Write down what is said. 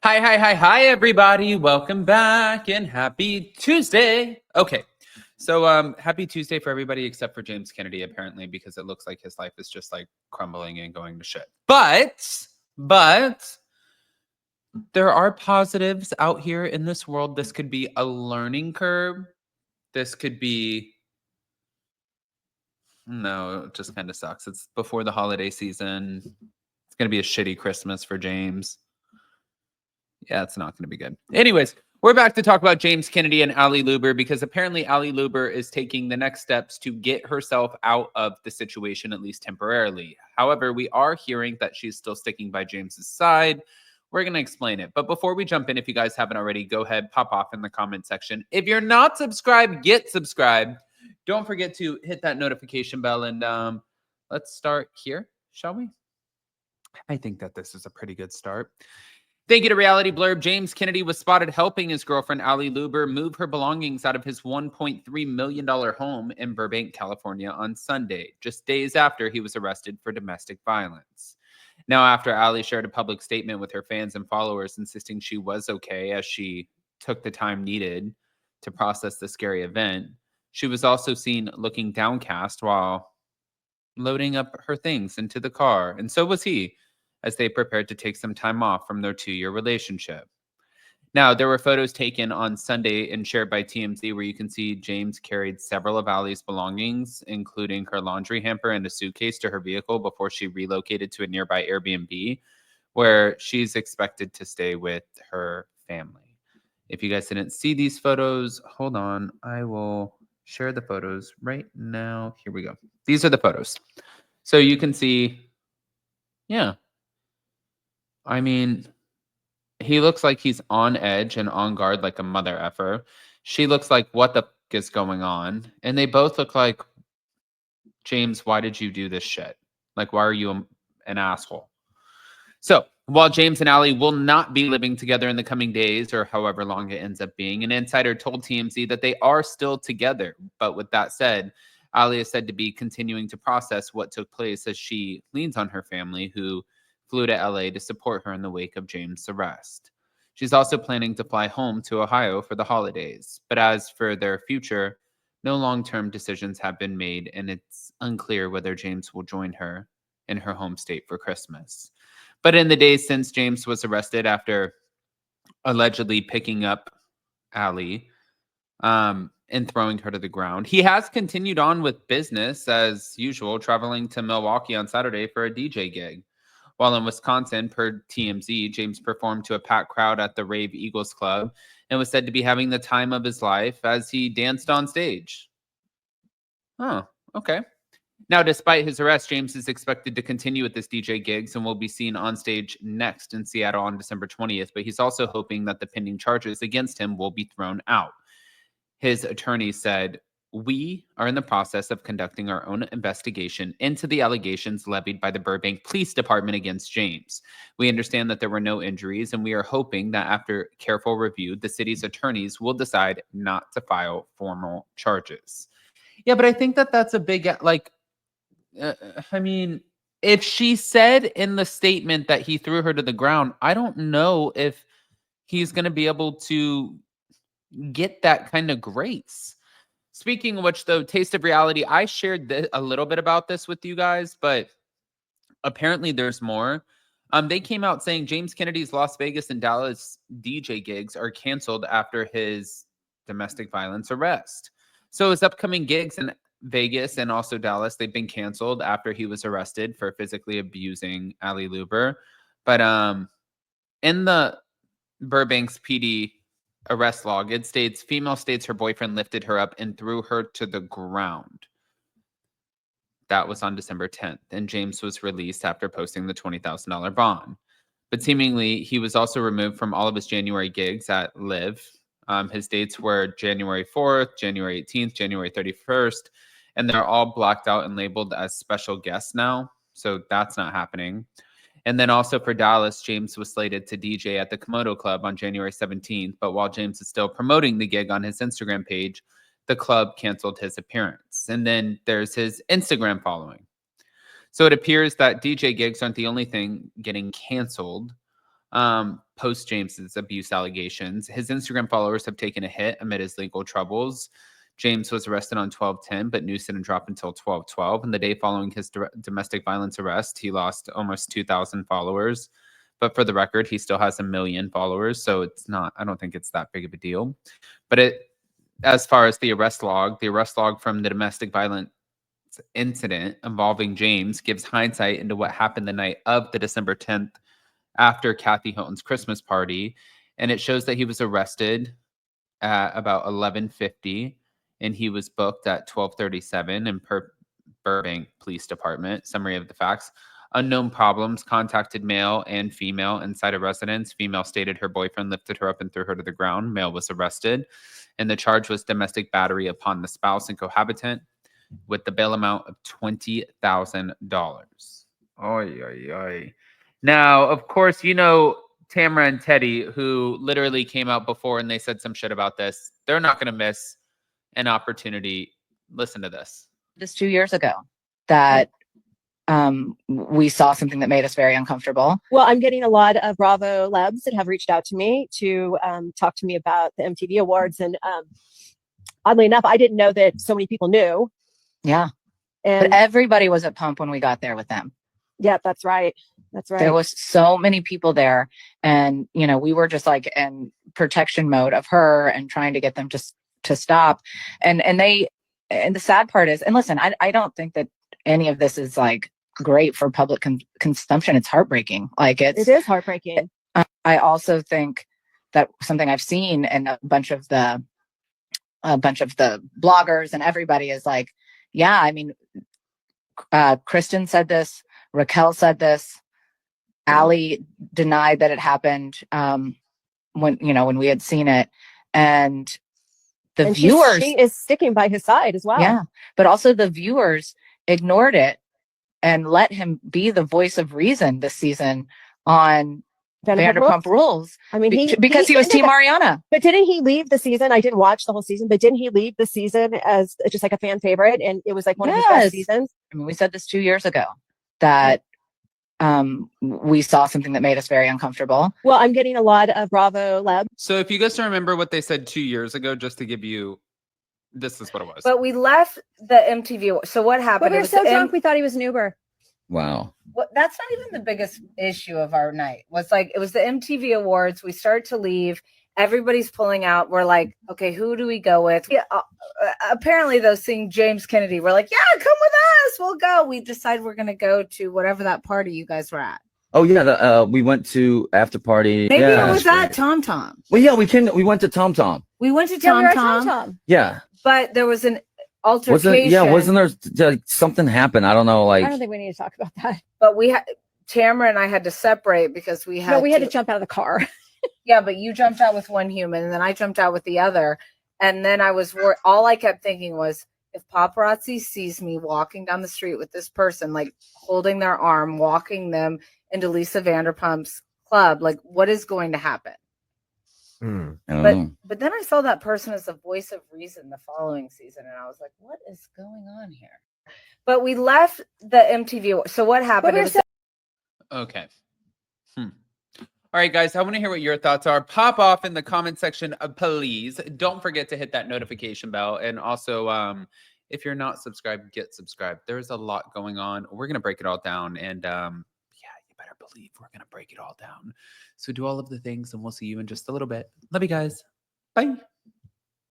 Hi, everybody. Welcome back and happy Tuesday. Okay. So, happy Tuesday for everybody except for James Kennedy, apparently, because it looks like his life is just like crumbling and going to shit. But there are positives out here in this world. This could be a learning curve. This could be, no, it just kind of sucks. It's before the holiday season. It's going to be a shitty Christmas for James. Yeah, it's not going to be good. Anyways, we're back to talk about James Kennedy and Ali Lewber because apparently Ali Lewber is taking the next steps to get herself out of the situation, at least temporarily. However, we are hearing that she's still sticking by James's side. We're going to explain it. But before we jump in, if you guys haven't already, go ahead, pop off in the comment section. If you're not subscribed, get subscribed. Don't forget to hit that notification bell. And let's start here, shall we? I think that this is a pretty good start. Thank you to Reality Blurb. James Kennedy was spotted helping his girlfriend, Ali Lewber, move her belongings out of his $1.3 million home in Burbank, California on Sunday, just days after he was arrested for domestic violence. Now, after Ali shared a public statement with her fans and followers insisting she was okay as she took the time needed to process the scary event, she was also seen looking downcast while loading up her things into the car, and so was he, as they prepared to take some time off from their 2-year relationship. Now, there were photos taken on Sunday and shared by TMZ where you can see James carried several of Ali's belongings, including her laundry hamper and a suitcase, to her vehicle before she relocated to a nearby Airbnb, where she's expected to stay with her family. If you guys didn't see these photos, hold on. I will share the photos right now. Here we go. These are the photos. So you can see, yeah. I mean, he looks like he's on edge and on guard like a mother effer. She looks like, what the f is going on? And they both look like, James, why did you do this shit? Like, why are you an asshole? So, while James and Ali will not be living together in the coming days or however long it ends up being, an insider told TMZ that they are still together. But with that said, Ali is said to be continuing to process what took place as she leans on her family, who flew to LA to support her in the wake of James' arrest. She's also planning to fly home to Ohio for the holidays. But as for their future, no long-term decisions have been made, and it's unclear whether James will join her in her home state for Christmas. But in the days since James was arrested after allegedly picking up Ali and throwing her to the ground, he has continued on with business as usual, traveling to Milwaukee on Saturday for a DJ gig. While in Wisconsin, per TMZ, James performed to a packed crowd at the Rave Eagles Club and was said to be having the time of his life as he danced on stage. Oh, okay. Now, despite his arrest, James is expected to continue with this DJ gigs and will be seen on stage next in Seattle on December 20th, but he's also hoping that the pending charges against him will be thrown out. His attorney said, "We are in the process of conducting our own investigation into the allegations levied by the Burbank Police Department against James. We understand that there were no injuries, and we are hoping that after careful review, the city's attorneys will decide not to file formal charges." Yeah, but I think that that's a big, I mean, if she said in the statement that he threw her to the ground, I don't know if he's going to be able to get that kind of grace. Speaking of which, though, Taste of Reality, I shared a little bit about this with you guys, but apparently there's more. They came out saying James Kennedy's Las Vegas and Dallas DJ gigs are canceled after his domestic violence arrest. So his upcoming gigs in Vegas and also Dallas, they've been canceled after he was arrested for physically abusing Ali Lewber. But in the Burbank's PD arrest log, it states female states her boyfriend lifted her up and threw her to the ground. That was on December 10th, and James was released after posting the $20,000 bond. But seemingly, he was also removed from all of his January gigs at Live. His dates were January 4th, January 18th, January 31st, and they're all blocked out and labeled as special guests now, so that's not happening. And then also for Dallas, James was slated to DJ at the Komodo Club on January 17th, but while James is still promoting the gig on his Instagram page, the club canceled his appearance. And then there's his Instagram following. So it appears that DJ gigs aren't the only thing getting canceled. But post James's abuse allegations. His Instagram followers have taken a hit amid his legal troubles. James was arrested on 12/10, but news didn't drop until 12/12. And the day following his domestic violence arrest, he lost almost 2,000 followers. But for the record, he still has 1 million followers. So it's not, I don't think it's that big of a deal. But as far as the arrest log from the domestic violence incident involving James gives hindsight into what happened the night of the December 10th after Kathy Hilton's Christmas party. And it shows that he was arrested at about 11:50 and he was booked at 12:37 in Burbank Police Department. Summary of the facts. Unknown problems contacted male and female inside a residence. Female stated her boyfriend lifted her up and threw her to the ground. Male was arrested. And the charge was domestic battery upon the spouse and cohabitant with the bail amount of $20,000. Oy, oy, oy. Now, of course, you know, Tamara and Teddy, who literally came out before and they said some shit about this. They're not going to miss an opportunity. Listen to this. This 2 years ago that we saw something that made us very uncomfortable. Well, I'm getting a lot of Bravo Labs that have reached out to me to talk to me about the MTV Awards. And oddly enough, I didn't know that so many people knew. Yeah. And but everybody was at Pump when we got there with them. Yeah, that's right. That's right. There was so many people there. And, you know, we were just like in protection mode of her and trying to get them to stop. And the sad part is, and listen, I don't think that any of this is like great for public consumption. It's heartbreaking. Like it is heartbreaking. I also think that something I've seen in a bunch of the bloggers and everybody is like, yeah, I mean, Kristen said this, Raquel said this, Allie denied that it happened when we had seen it, and viewers, she is sticking by his side as well. Yeah, but also the viewers ignored it and let him be the voice of reason this season on Vanderpump Rules. I mean, because he was Team Ariana. But didn't he leave the season? I didn't watch the whole season, but didn't he leave the season as just like a fan favorite? And it was like one of his best seasons. I mean, we said this 2 years ago that we saw something that made us very uncomfortable. Well, I'm getting a lot of Bravo Labs. So if you guys don't remember what they said 2 years ago, just to give you, this is what it was. But we left the MTV. So what happened? But we were so drunk we thought he was an Uber. Wow. Well, that's not even the biggest issue of our night. It was the MTV Awards. We start to leave. Everybody's pulling out. We're like, okay, who do we go with? Yeah, apparently, though, seeing James Kennedy, we're like, yeah, come with us. We'll go. We decide we're going to go to whatever that party you guys were at. Oh yeah, we went to after party. Maybe yeah, it was at Tom Tom. Well, yeah, we went to Tom Tom. We went to Tom Tom. Yeah. But there was an altercation. Wasn't there something happened? I don't know. I don't think we need to talk about that. But Tamara and I had to separate because we had to jump out of the car. Yeah, but you jumped out with one human and then I jumped out with the other. And then all I kept thinking was, if paparazzi sees me walking down the street with this person, like holding their arm, walking them into Lisa Vanderpump's club, like what is going to happen? But then I saw that person as the voice of reason the following season, and I was like, what is going on here? But we left the MTV. So what happened? Okay. All right, guys, I want to hear what your thoughts are. Pop off in the comment section, please. Don't forget to hit that notification bell. And also, if you're not subscribed, get subscribed. There's a lot going on. We're going to break it all down. And yeah, you better believe we're going to break it all down. So do all of the things, and we'll see you in just a little bit. Love you guys. Bye.